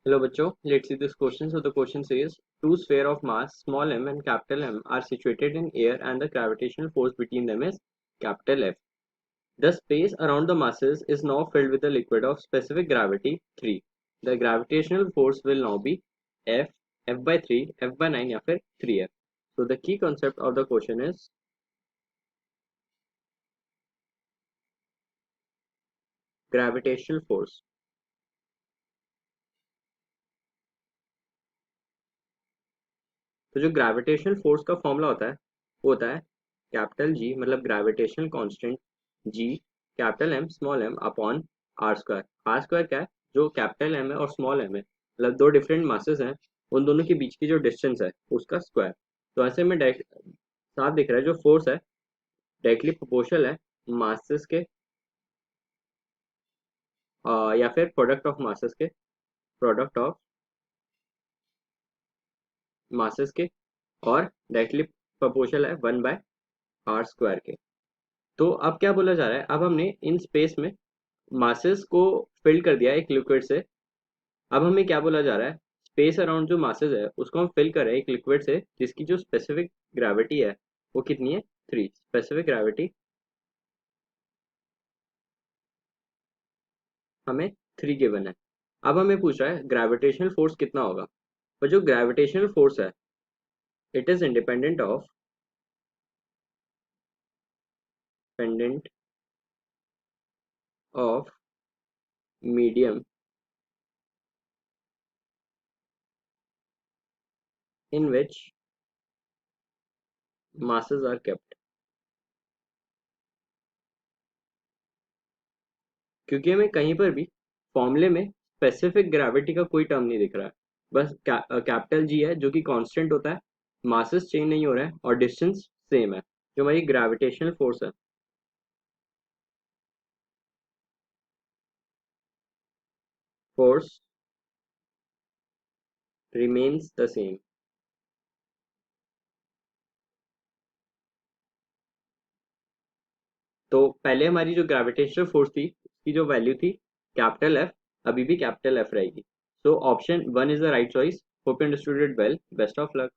Hello बच्चों, let's see this question. So the question says two sphere of mass small m and capital M are situated in air and the gravitational force between them is capital F. The space around the masses is now filled with a liquid of specific gravity 3. The gravitational force will now be F, F by 3, F by 9 या फिर 3F. So the key concept of the question is gravitational force. तो जो gravitational force का formula होता है वो होता है कैपिटल जी मतलब gravitational constant G capital M small M upon R square क्या है जो कैपिटल एम है और स्मॉल एम है मतलब दो डिफरेंट मासेस हैं उन दोनों के बीच की जो डिस्टेंस है उसका स्क्वायर। तो ऐसे में डायरेक्ट साफ दिख रहा है जो फोर्स है डायरेक्टली प्रोपोर्शनल है मासेस के या फिर प्रोडक्ट ऑफ मासेस के और डायरेक्टली प्रोपोर्शनल है 1/r² के। तो अब क्या बोला जा रहा है, अब हमने इन स्पेस में मासेस को फिल कर दिया एक लिक्विड से। अब हमें क्या बोला जा रहा है, स्पेस अराउंड जो मासेस है उसको हम फिल कर रहे हैं एक लिक्विड से जिसकी जो स्पेसिफिक ग्रेविटी है वो कितनी है 3। स्पेसिफिक ग्रेविटी हमें 3 गिवन है। अब हमें पूछ रहा है ग्रेविटेशनल फोर्स कितना होगा। तो जो ग्रेविटेशनल फोर्स है it is independent of medium in which masses are kept। क्योंकि हमें कहीं पर भी फॉर्मूले में स्पेसिफिक ग्रेविटी का कोई टर्म नहीं दिख रहा है, बस कैपिटल जी है जो कि कांस्टेंट होता है, मासेस चेंज नहीं हो रहा है और डिस्टेंस सेम है जो हमारी ग्रेविटेशनल फोर्स है। Force remains the same. तो पहले हमारी जो ग्रेविटेशनल फोर्स थी उसकी जो वैल्यू थी कैपिटल एफ, अभी भी कैपिटल एफ रहेगी। So option one is the right choice. Hope you understood it well. Best of luck.